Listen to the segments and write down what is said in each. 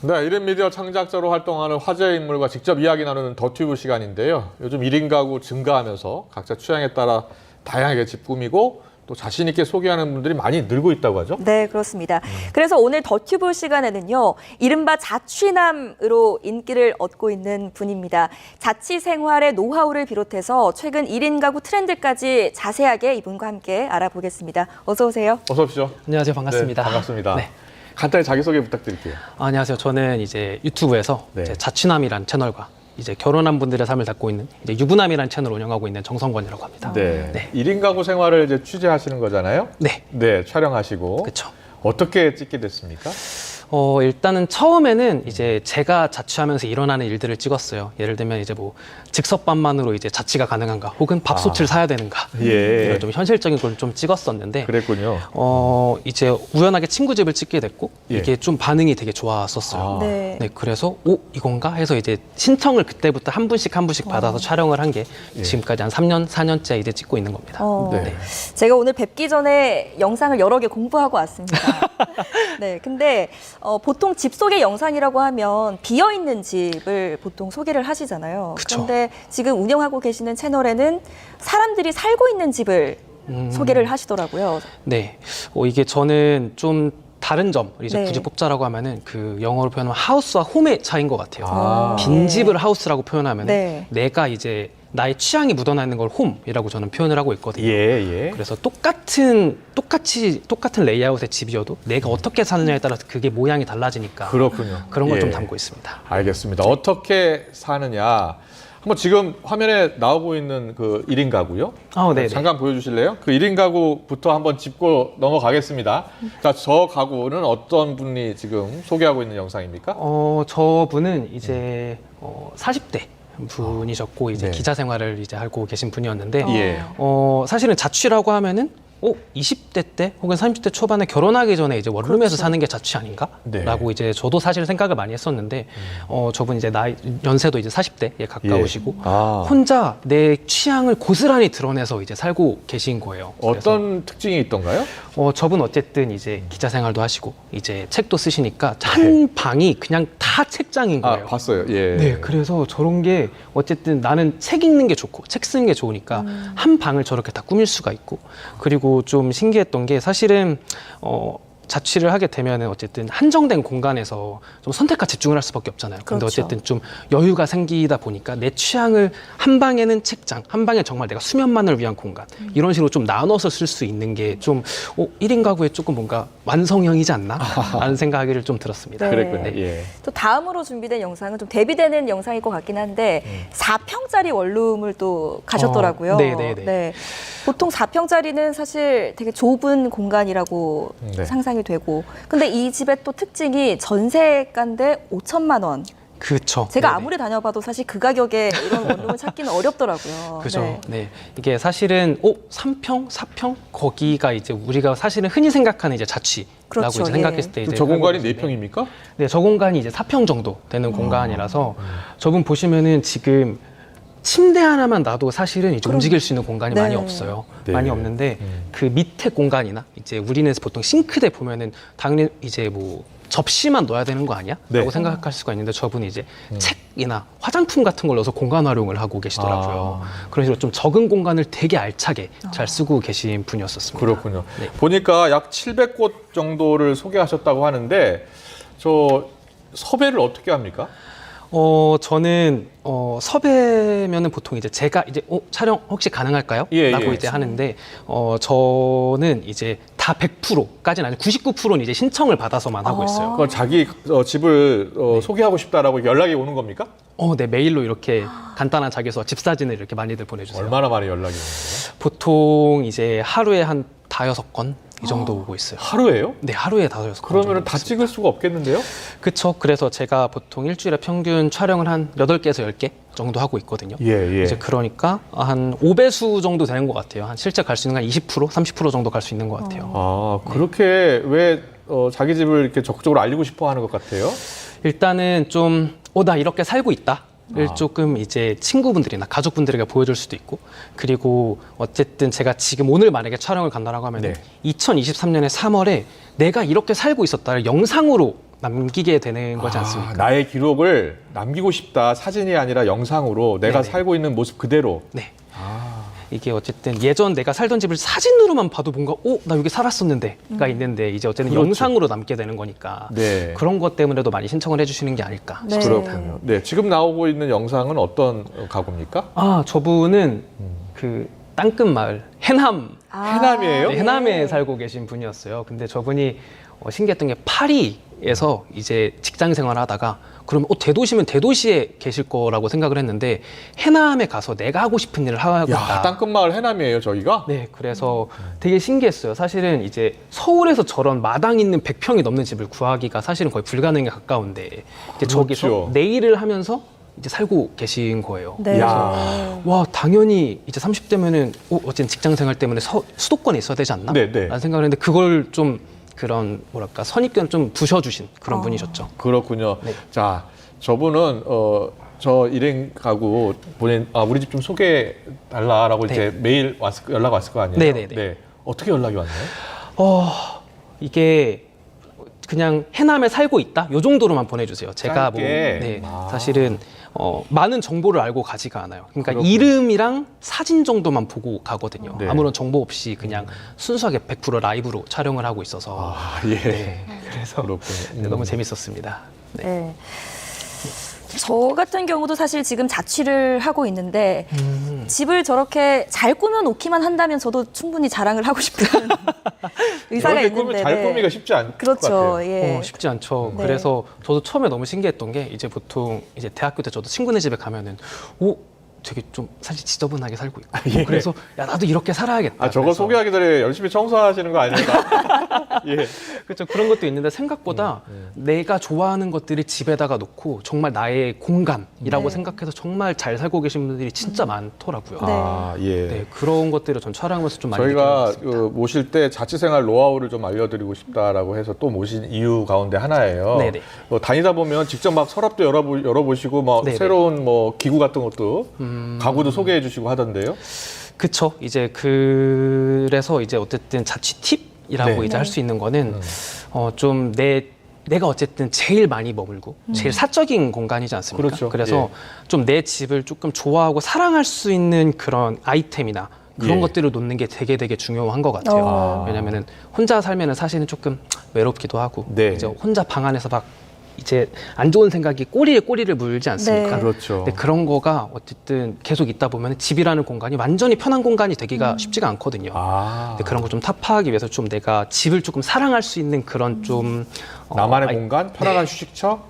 네, 1인 미디어 창작자로 활동하는 화제의 인물과 직접 이야기 나누는 더튜브 시간인데요. 요즘 1인 가구 증가하면서 각자 취향에 따라 다양하게 집 꾸미고 또 자신 있게 소개하는 분들이 많이 늘고 있다고 하죠? 네, 그렇습니다. 그래서 오늘 더튜브 시간에는요, 이른바 자취남으로 인기를 얻고 있는 분입니다. 자취 생활의 노하우를 비롯해서 최근 1인 가구 트렌드까지 자세하게 이분과 함께 알아보겠습니다. 어서 오세요. 어서 오십시오. 안녕하세요. 반갑습니다. 네, 반갑습니다. 네. 간단히 자기소개 부탁드릴게요. 안녕하세요. 저는 이제 유튜브에서 네. 이제 자취남이라는 채널과 이제 결혼한 분들의 삶을 담고 있는 이제 유부남이라는 채널을 운영하고 있는 정성권이라고 합니다. 네. 네. 1인 가구 생활을 이제 취재하시는 거잖아요? 네. 네, 촬영하시고. 그렇죠. 어떻게 찍게 됐습니까? 일단은 처음에는 이제 제가 자취하면서 일어나는 일들을 찍었어요. 예를 들면 이제 뭐 즉석밥만으로 이제 자취가 가능한가, 혹은 밥솥을 사야 되는가, 예. 이런 좀 현실적인 걸 좀 찍었었는데, 그랬군요. 이제 우연하게 친구 집을 찍게 됐고, 예. 이게 좀 반응이 되게 좋았었어요. 아. 네. 네, 그래서 이건가 해서 이제 신청을 그때부터 한 분씩 받아서 촬영을 한 게 예. 지금까지 한 3년, 4년째 이제 찍고 있는 겁니다. 네. 제가 오늘 뵙기 전에 영상을 여러 개 공부하고 왔습니다. 네, 근데 보통 집 소개 영상이라고 하면 비어있는 집을 보통 소개를 하시잖아요. 그쵸. 그런데 지금 운영하고 계시는 채널에는 사람들이 살고 있는 집을 소개를 하시더라고요. 네, 이게 저는 좀 다른 점을 이제 네. 굳이 뽑자라고 하면은 그 영어로 표현하면 하우스와 홈의 차이인 것 같아요. 아. 빈집을 하우스라고 표현하면 네. 내가 이제 나의 취향이 묻어나 있는 걸 홈이라고 저는 표현을 하고 있거든요. 예, 예. 그래서 똑같은 레이아웃의 집이어도 내가 어떻게 사느냐에 따라서 그게 모양이 달라지니까 그렇군요. 그런 걸 좀 예. 담고 있습니다. 알겠습니다. 어떻게 사느냐. 한번 지금 화면에 나오고 있는 그 1인 가구요. 네. 잠깐 보여주실래요? 그 1인 가구부터 한번 짚고 넘어가겠습니다. 자, 저 가구는 어떤 분이 지금 소개하고 있는 영상입니까? 저분은 이제 40대 분이셨고 이제 네. 기자 생활을 이제 하고 계신 분이었는데 예. 사실은 자취라고 하면은 20대 때 혹은 30대 초반에 결혼하기 전에 이제 원룸에서 그렇죠. 사는 게 자취 아닌가? 네. 라고 이제 저도 사실 생각을 많이 했었는데 저분 이제 연세도 이제 40대에 가까우시고 예. 아. 혼자 내 취향을 고스란히 드러내서 이제 살고 계신 거예요. 어떤 특징이 있던가요? 저분 어쨌든 이제 기자 생활도 하시고 이제 책도 쓰시니까 한 방이 그냥 다 책장인 거예요. 봤어요. 예. 네, 그래서 저런 게 어쨌든 나는 책 읽는 게 좋고 책 쓰는 게 좋으니까 한 방을 저렇게 다 꾸밀 수가 있고, 그리고 좀 신기했던 게 사실은 자취를 하게 되면은 어쨌든 한정된 공간에서 좀 선택과 집중을 할 수밖에 없잖아요. 근데 그렇죠. 어쨌든 좀 여유가 생기다 보니까 내 취향을 한 방에는 책장, 한 방에 정말 내가 수면만을 위한 공간, 이런 식으로 좀 나눠서 쓸 수 있는 게 좀 1인 가구에 조금 뭔가 완성형이지 않나? 라는 생각이 좀 들었습니다. 네. 그랬군요. 예. 또 다음으로 준비된 영상은 좀 대비되는 영상일 것 같긴 한데 4평짜리 원룸을 또 가셨더라고요. 네네네. 네. 보통 4평짜리는 사실 되게 좁은 공간이라고 네. 상상이 되고, 근데 이 집의 또 특징이 전세가인데 5천만 원. 그렇죠. 제가 네네. 아무리 다녀봐도 사실 그 가격에 이런 원룸을 찾기는 어렵더라고요. 그죠. 네. 네. 이게 사실은 3평, 4평 거기가 이제 우리가 사실은 흔히 생각하는 이제 자취라고 그렇죠. 이제 생각했을 때 이제 저 공간이 살고 계신데 4평입니까? 네, 저 공간이 이제 4평 정도 되는 공간이라서 저분 보시면은 지금 침대 하나만 놔도 사실은 이제 움직일 수 있는 공간이 네. 많이 없어요. 네. 많이 없는데 그 밑에 공간이나 이제 우리는 보통 싱크대 보면은 당연히 이제 뭐 접시만 넣어야 되는 거 아니야? 네. 라고 생각할 수가 있는데 저분이 이제 책이나 화장품 같은 걸 넣어서 공간 활용을 하고 계시더라고요. 그런 식으로 좀 적은 공간을 되게 알차게 잘 쓰고 계신 분이었었습니다. 그렇군요. 네. 보니까 약 700곳 정도를 소개하셨다고 하는데 저 섭외를 어떻게 합니까? 저는 섭외면은 보통 이제 제가 이제 촬영 혹시 가능할까요? 예, 라고 예. 이제 하는데 저는 이제 다 100%까지는 아니고 99%는 이제 신청을 받아서만 하고 있어요. 그걸 자기 집을 소개하고 싶다라고 연락이 오는 겁니까? 네, 메일로 이렇게 간단한 자기소개, 집 사진을 이렇게 많이들 보내주세요. 얼마나 많이 연락이 오는 거예요? 보통 이제 하루에 한 5-6건 이 정도 오고 있어요. 하루에요? 네, 하루에 5-6건. 그러면 다 찍을 수가 없겠는데요? 그렇죠. 그래서 제가 보통 일주일에 평균 촬영을 한 8개에서 10개 정도 하고 있거든요. 예. 이제 그러니까 한 5배수 정도 되는 것 같아요. 한 실제 갈 수 있는 한 20%, 30% 정도 갈 수 있는 것 같아요. 그렇게 왜 자기 집을 이렇게 적극적으로 알리고 싶어 하는 것 같아요? 일단은 좀, 나 이렇게 살고 있다. 를 조금 이제 친구분들이나 가족분들에게 보여줄 수도 있고, 그리고 어쨌든 제가 지금 오늘 만약에 촬영을 간다라고 하면 네. 2023년의 3월에 내가 이렇게 살고 있었다를 영상으로 남기게 되는 거지 않습니까? 나의 기록을 남기고 싶다. 사진이 아니라 영상으로 내가 네네. 살고 있는 모습 그대로. 네. 이게 어쨌든 예전 내가 살던 집을 사진으로만 봐도 뭔가 나 여기 살았었는데가 있는데 이제 어쨌든 그렇죠. 영상으로 남게 되는 거니까 네. 그런 것 때문에도 많이 신청을 해주시는 게 아닐까 네. 그렇군요. 네, 지금 나오고 있는 영상은 어떤 가구입니까? 저분은 그 땅끝 마을 해남 해남이에요? 네, 해남에 살고 계신 분이었어요. 근데 저분이 신기했던 게 파리에서 이제 직장 생활을 하다가 그럼 대도시면 대도시에 계실 거라고 생각을 했는데 해남에 가서 내가 하고 싶은 일을 하고 야, 있다. 땅끝마을 해남이에요, 저기가? 네, 그래서 되게 신기했어요. 사실은 이제 서울에서 저런 마당 있는 100평이 넘는 집을 구하기가 사실은 거의 불가능에 가까운데 이제 그렇죠. 저기서 내일을 하면서 이제 살고 계신 거예요. 네. 야. 와, 당연히 이제 30대면은 어쨌든 직장 생활 때문에 수도권에 있어야 되지 않나? 네, 네. 라는 생각을 했는데 그걸 좀 그런 뭐랄까 선입견을 좀 부셔주신 그런 분이셨죠. 그렇군요. 네. 자, 저분은 저 일행 가구 본인 우리 집 좀 소개해 달라라고 네. 이제 메일 연락 왔을 거 아니에요? 네네네. 네. 어떻게 연락이 왔나요? 이게 그냥 해남에 살고 있다? 요 정도로만 보내주세요. 제가 뭐 짧게. 네, 아. 사실은 많은 정보를 알고 가지가 않아요. 그러니까 그렇군요. 이름이랑 사진 정도만 보고 가거든요. 네. 아무런 정보 없이 그냥 순수하게 100% 라이브로 촬영을 하고 있어서 예. 네, 그래서 그렇군요. 네, 너무 재밌었습니다. 네. 네. 저 같은 경우도 사실 지금 자취를 하고 있는데 집을 저렇게 잘 꾸며 놓기만 한다면 저도 충분히 자랑을 하고 싶은 의사가 이렇게 꾸면 있는데. 잘 네. 꾸미기가 쉽지 않을 것 그렇죠. 같아요. 예. 쉽지 않죠. 네. 그래서 저도 처음에 너무 신기했던 게 이제 보통 이제 대학교 때 저도 친구네 집에 가면은 되게 좀 사실 지저분하게 살고 있고 그래서 야 나도 이렇게 살아야겠다. 저거 그래서 소개하기 전에 열심히 청소하시는 거 아닙니까? 예. 그렇죠. 그런 것도 있는데 생각보다 내가 좋아하는 것들을 집에다가 놓고 정말 나의 공간이라고 네. 생각해서 정말 잘 살고 계신 분들이 진짜 많더라고요. 네. 예. 네, 그런 것들을 전 촬영하면서 좀 많이 저희가 느꼈습니다. 모실 때 자취생활 노하우를 좀 알려드리고 싶다라고 해서 또 모신 이유 가운데 하나예요. 네네. 다니다 보면 직접 막 서랍도 열어보시고 막 네네. 새로운 뭐 기구 같은 것도 가구도 소개해 주시고 하던데요. 그쵸. 이제 그래서 이제 어쨌든 자취 팁이라고 네. 이제 할 수 있는 거는 좀 내가 어쨌든 제일 많이 머물고 제일 사적인 공간이지 않습니까? 그렇죠. 그래서 좀 내 집을 조금 좋아하고 사랑할 수 있는 그런 아이템이나 그런 예. 것들을 놓는 게 되게 중요한 것 같아요. 왜냐면은 혼자 살면은 사실은 조금 외롭기도 하고 네. 이제 혼자 방 안에서 막 이제 안 좋은 생각이 꼬리에 물지 않습니까? 네. 그렇죠. 근데 그런 거가 어쨌든 계속 있다 보면 집이라는 공간이 완전히 편한 공간이 되기가 쉽지가 않거든요. 아, 근데 그런 걸 좀 타파하기 위해서 좀 내가 집을 조금 사랑할 수 있는 그런 좀 나만의 공간, 편안한 휴식처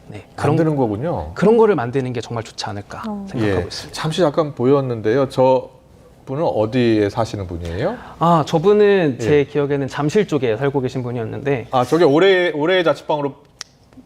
네, 그런 만드는 거군요. 그런 거를 만드는 게 정말 좋지 않을까 생각하고 예. 있습니다. 잠시 잠깐 보였는데요. 저 분은 어디에 사시는 분이에요? 저분은 예. 제 기억에는 잠실 쪽에 살고 계신 분이었는데 저게 올해 자취방으로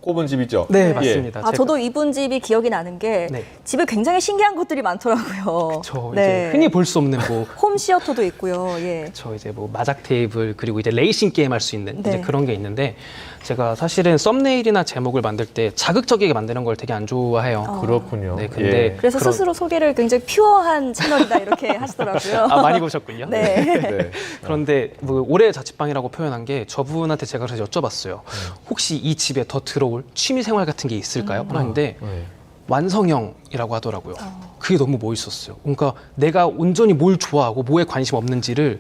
꼽은 집이죠? 네, 예. 맞습니다. 저도 이분 집이 기억이 나는 게 네. 집에 굉장히 신기한 것들이 많더라고요. 저 네. 이제 흔히 볼 수 없는 뭐 홈시어터도 있고요. 예. 저 이제 뭐 마작 테이블 그리고 이제 레이싱 게임 할 수 있는 네. 이제 그런 게 있는데 제가 사실은 썸네일이나 제목을 만들 때 자극적이게 만드는 걸 되게 안 좋아해요. 그렇군요. 네, 근데 예. 그래서 그런- 스스로 소개를 굉장히 퓨어한 채널이다 이렇게 하시더라고요. 많이 보셨군요. 네. 네. 그런데 뭐 올해 자취방이라고 표현한 게 저분한테 제가 그래서 여쭤봤어요. 혹시 이 집에 더 들어올 취미 생활 같은 게 있을까요? 하는데 네. 완성형이라고 하더라고요. 그게 너무 멋있었어요. 그러니까 내가 온전히 뭘 좋아하고 뭐에 관심 없는지를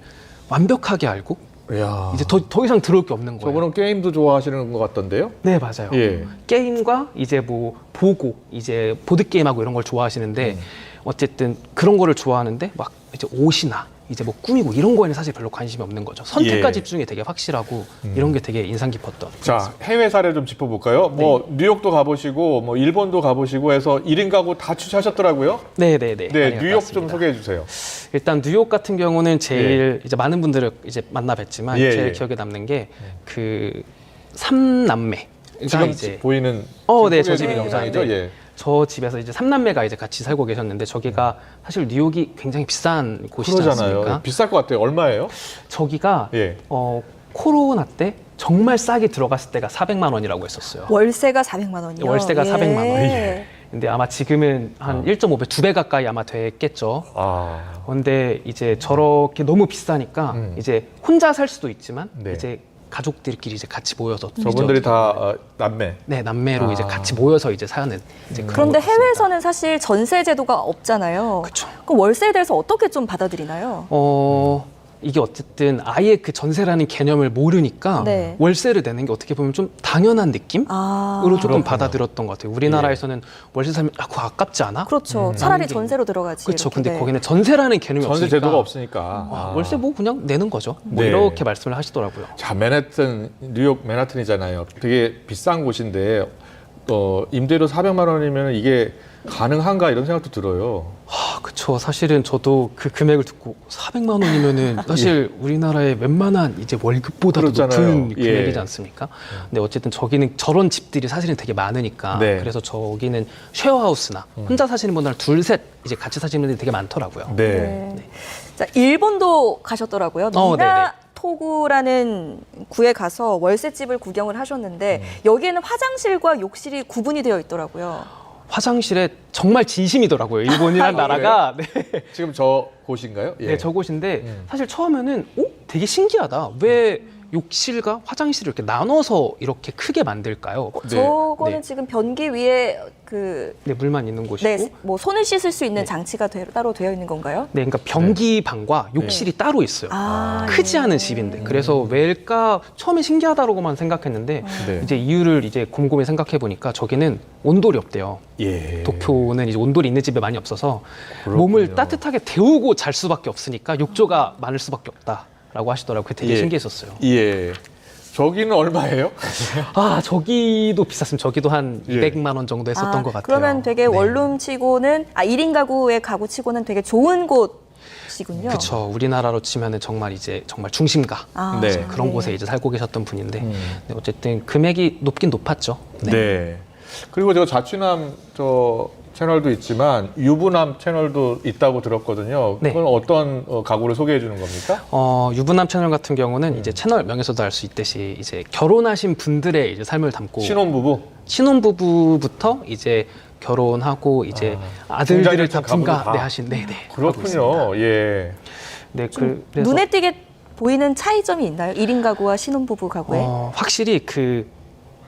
완벽하게 알고 이야. 이제 더 이상 들어올 게 없는 거예요. 저분은 게임도 좋아하시는 것 같던데요? 네, 맞아요. 예. 게임과 이제 뭐 보고 이제 보드 게임하고 이런 걸 좋아하시는데 어쨌든 그런 거를 좋아하는데 막 이제 옷이나 이제 뭐 꾸미고 이런 거에는 사실 별로 관심이 없는 거죠. 선택과 예. 집중이 되게 확실하고 이런 게 되게 인상 깊었던. 자, 해외 사례 좀 짚어볼까요? 뭐 뉴욕도 가보시고 뭐 일본도 가보시고 해서 1인 가구 다 취재하셨더라고요? 네네네. 네, 많이 뉴욕 갔다 좀 왔습니다. 소개해 주세요. 일단 뉴욕 같은 경우는 제일 이제 많은 분들을 이제 만나 뵀지만 예, 제일 예. 기억에 남는 게 그 삼남매. 지금 이제 보이는 네, 저 소개해주는 집입니다. 영상이죠? 네. 예. 저 집에서 이제 삼남매가 이제 같이 살고 계셨는데 저기가 사실 뉴욕이 굉장히 비싼 곳이지 그러잖아요. 않습니까? 비쌀 것 같아요. 얼마예요? 저기가 예. 코로나 때 정말 싸게 들어갔을 때가 400만 원이라고 했었어요. 월세가 400만 원이요. 월세가 400만 원. 예. 근데 아마 지금은 한 1.5배, 2배 가까이 아마 됐겠죠. 아, 근데 이제 저렇게 너무 비싸니까 이제 혼자 살 수도 있지만 네. 이제 가족들끼리 이제 같이 모여서 저분들이 다 남매. 네, 남매로 아. 이제 같이 모여서 이제 사는 이제 그런 그런데 것 같습니다. 해외에서는 사실 전세 제도가 없잖아요. 그쵸. 그럼 월세에 대해서 어떻게 좀 받아들이나요? 이게 어쨌든 아예 그 전세라는 개념을 모르니까 네. 월세를 내는 게 어떻게 보면 좀 당연한 느낌으로 아, 조금 그렇군요. 받아들였던 것 같아요. 우리나라에서는 월세 살면 그거 아깝지 않아? 그렇죠. 차라리 라는 게 전세로 들어가지. 그렇죠. 이렇게. 근데 네. 거기는 전세라는 개념이 전세 없으니까 제도가 없으니까. 월세 뭐 그냥 내는 거죠. 뭐 네. 이렇게 말씀을 하시더라고요. 자, 맨해튼, 뉴욕 맨하튼이잖아요. 되게 비싼 곳인데 임대료 400만 원이면 이게 가능한가 이런 생각도 들어요. 그쵸. 사실은 저도 그 금액을 듣고 400만 원이면은 사실 우리나라의 웬만한 이제 월급보다도 그렇잖아요. 높은 예. 금액이지 않습니까? 근데 어쨌든 저기는 저런 집들이 사실은 되게 많으니까 네. 그래서 저기는 쉐어하우스나 혼자 사시는 분들 둘, 셋 이제 같이 사시는 분들이 되게 많더라고요. 네. 네. 자, 일본도 가셨더라고요. 네네. 미나 토구라는 구에 가서 월세집을 구경을 하셨는데 여기에는 화장실과 욕실이 구분이 되어 있더라고요. 화장실에 정말 진심이더라고요. 일본이란 나라가. 네. 지금 저 곳인가요? 예. 네, 저곳인데 사실 처음에는 되게 신기하다. 왜 욕실과 화장실을 이렇게 나눠서 이렇게 크게 만들까요? 네. 저거는 네. 지금 변기 위에 그 네, 물만 있는 곳이고. 네, 뭐 손을 씻을 수 있는 네. 장치가 따로 되어 있는 건가요? 네, 그러니까 변기 방과 욕실이 따로 있어요. 크지 예. 않은 집인데 그래서 왜일까 처음에 신기하다고만 생각했는데 네. 이제 이유를 이제 곰곰이 생각해 보니까 저기는 온돌이 없대요. 예. 도쿄는 이제 온돌이 있는 집이 많이 없어서 그렇군요. 몸을 따뜻하게 데우고 잘 수밖에 없으니까 욕조가 많을 수밖에 없다라고 하시더라고요. 그게 되게 예. 신기했었어요. 예. 저기는 얼마예요? 아, 저기도 비쌌습니다. 저기도 한 예. 200만 원 정도 했었던 것 같아요. 그러면 되게 네. 원룸치고는 1인 가구의 가구치고는 되게 좋은 곳이군요. 그렇죠. 우리나라로 치면은 정말 이제 정말 중심가 아, 네. 그런 곳에 이제 살고 계셨던 분인데 네, 어쨌든 금액이 높긴 높았죠. 네. 그리고 저 자취남 저 채널도 있지만 유부남 채널도 있다고 들었거든요. 네. 그건 어떤 가구를 소개해 주는 겁니까? 유부남 채널 같은 경우는 이제 채널 명에서도 알 수 있듯이 이제 결혼하신 분들의 이제 삶을 담고 신혼부부? 신혼부부부터 이제 결혼하고 이제 아들들을 다 가구도 다. 분가하신 네네 그렇군요. 예. 네, 좀 그래서 눈에 띄게 보이는 차이점이 있나요? 1인 가구와 신혼부부 가구에? 확실히 그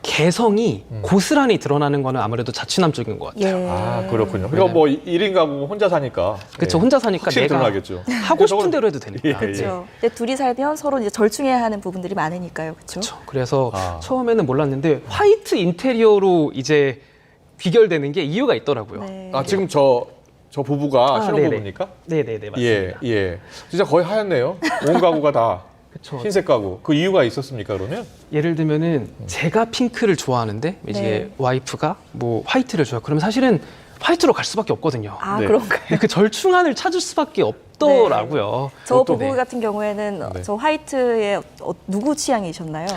개성이 고스란히 드러나는 거는 아무래도 자취남 쪽인 것 같아요. 예. 아, 그렇군요. 그러니까 뭐 1인 가구 혼자 사니까. 그렇죠. 예. 혼자 사니까 확실히 내가 드러나겠죠. 하고 싶은 대로 해도 되니까. 예, 예. 그렇죠. 근데 둘이 살면 서로 이제 절충해야 하는 부분들이 많으니까요. 그렇죠? 그렇죠. 그래서 아. 처음에는 몰랐는데 화이트 인테리어로 이제 귀결되는 게 이유가 있더라고요. 네. 아, 지금 저 부부가 신혼부부입니까? 네네네 맞습니다. 예, 예. 진짜 거의 하얗네요. 온 가구가 다 그렇죠. 흰색 가구. 그 이유가 있었습니까, 그러면? 예를 들면은 제가 핑크를 좋아하는데 이제 네. 와이프가 뭐 화이트를 좋아. 그러면 사실은 화이트로 갈 수밖에 없거든요. 아, 네. 그런가요? 근데 그 절충안을 찾을 수밖에 없더라고요. 저 그것도 부부 네. 같은 경우에는 네. 저 화이트의 누구 취향이셨나요?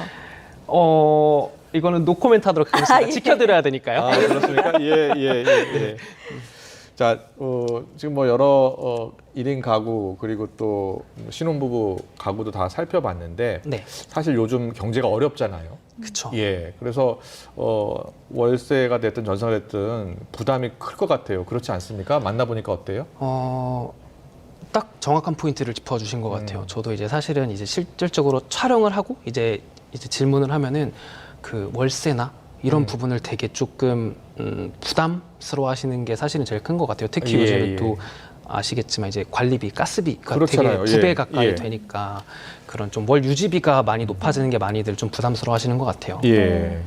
이거는 노코멘트 하도록 하겠습니다. 아, 예. 지켜드려야 되니까요. 아, 그렇습니까? 예, 예, 예, 예. 자, 지금 뭐 여러 1인 가구 그리고 또 신혼부부 가구도 다 살펴봤는데 네, 사실 요즘 경제가 어렵잖아요. 그렇죠. 예, 그래서 월세가 됐든 전세가 됐든 부담이 클 것 같아요. 그렇지 않습니까? 만나보니까 어때요? 딱 정확한 포인트를 짚어주신 것 같아요. 저도 이제 사실은 이제 실질적으로 촬영을 하고 이제 질문을 하면은 그 월세나 이런 부분을 되게 조금 부담스러워하시는 게 사실은 제일 큰 것 같아요. 특히 예, 요즘은 예. 또 아시겠지만 이제 관리비, 가스비가 그렇잖아요. 되게 2배 예, 가까이 예. 되니까 그런 좀 월 유지비가 많이 높아지는 게 많이들 좀 부담스러워하시는 것 같아요. 예.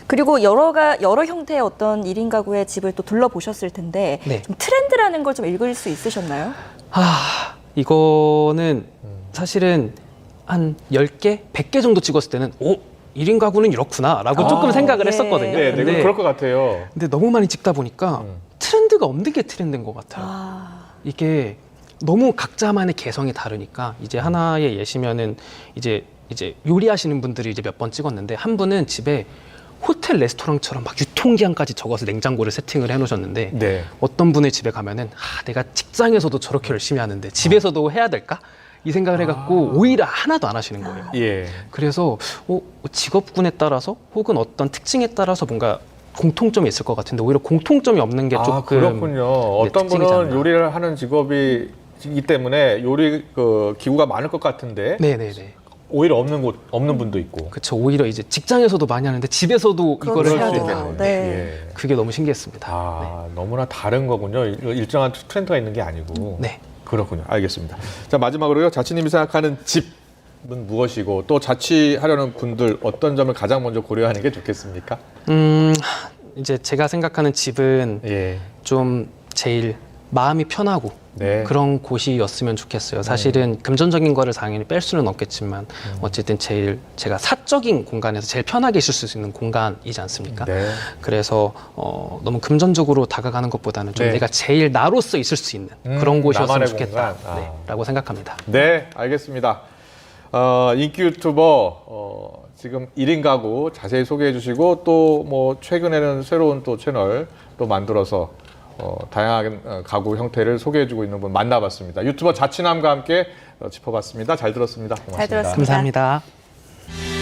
그리고 여러 형태의 어떤 1인 가구의 집을 또 둘러보셨을 텐데 네. 좀 트렌드라는 걸 좀 읽을 수 있으셨나요? 이거는 사실은 한 10개, 100개 정도 찍었을 때는 1인 가구는 이렇구나 라고 조금 생각을 네. 했었거든요. 네, 네, 근데, 그럴 것 같아요. 근데 너무 많이 찍다 보니까 트렌드가 없는 게 트렌드인 것 같아요. 이게 너무 각자만의 개성이 다르니까 이제 하나의 예시면은 이제 요리하시는 분들이 이제 몇 번 찍었는데 한 분은 집에 호텔 레스토랑처럼 막 유통기한까지 적어서 냉장고를 세팅을 해놓으셨는데 네. 어떤 분의 집에 가면은 내가 직장에서도 저렇게 열심히 하는데 집에서도 해야 될까? 이 생각을 해갖고 오히려 하나도 안 하시는 거예요. 예. 그래서 직업군에 따라서 혹은 어떤 특징에 따라서 뭔가 공통점이 있을 것 같은데 오히려 공통점이 없는 게 조금 그렇군요. 어떤 특징이지 분은 않나. 요리를 하는 직업이기 때문에 요리 기구가 많을 것 같은데 네네네. 오히려 없는 분도 있고. 그렇죠. 오히려 이제 직장에서도 많이 하는데 집에서도 이거를 그렇죠. 해야 수 된다. 있겠네요. 네. 예. 그게 너무 신기했습니다. 아, 너무나 다른 거군요. 일정한 트렌드가 있는 게 아니고. 네. 그렇군요. 알겠습니다. 자, 마지막으로요. 자취님이 생각하는 집은 무엇이고 또 자취하려는 분들 어떤 점을 가장 먼저 고려하는 게 좋겠습니까? 이제 제가 생각하는 집은 예. 좀 제일 마음이 편하고 네. 그런 곳이었으면 좋겠어요. 사실은 금전적인 거를 당연히 뺄 수는 없겠지만 어쨌든 제일 제가 사적인 공간에서 제일 편하게 있을 수 있는 공간이지 않습니까? 네. 그래서 너무 금전적으로 다가가는 것보다는 좀 네. 내가 제일 나로서 있을 수 있는 그런 곳이었으면 나만의 좋겠다 공간. 네, 라고 생각합니다. 네, 알겠습니다. 인기 유튜버 지금 1인 가구 자세히 소개해 주시고 또 뭐 최근에는 새로운 또 채널 또 만들어서 다양한 가구 형태를 소개해 주고 있는 분 만나봤습니다. 유튜버 자취남과 함께 짚어봤습니다. 잘 들었습니다. 고맙습니다. 잘 들었습니다. 감사합니다.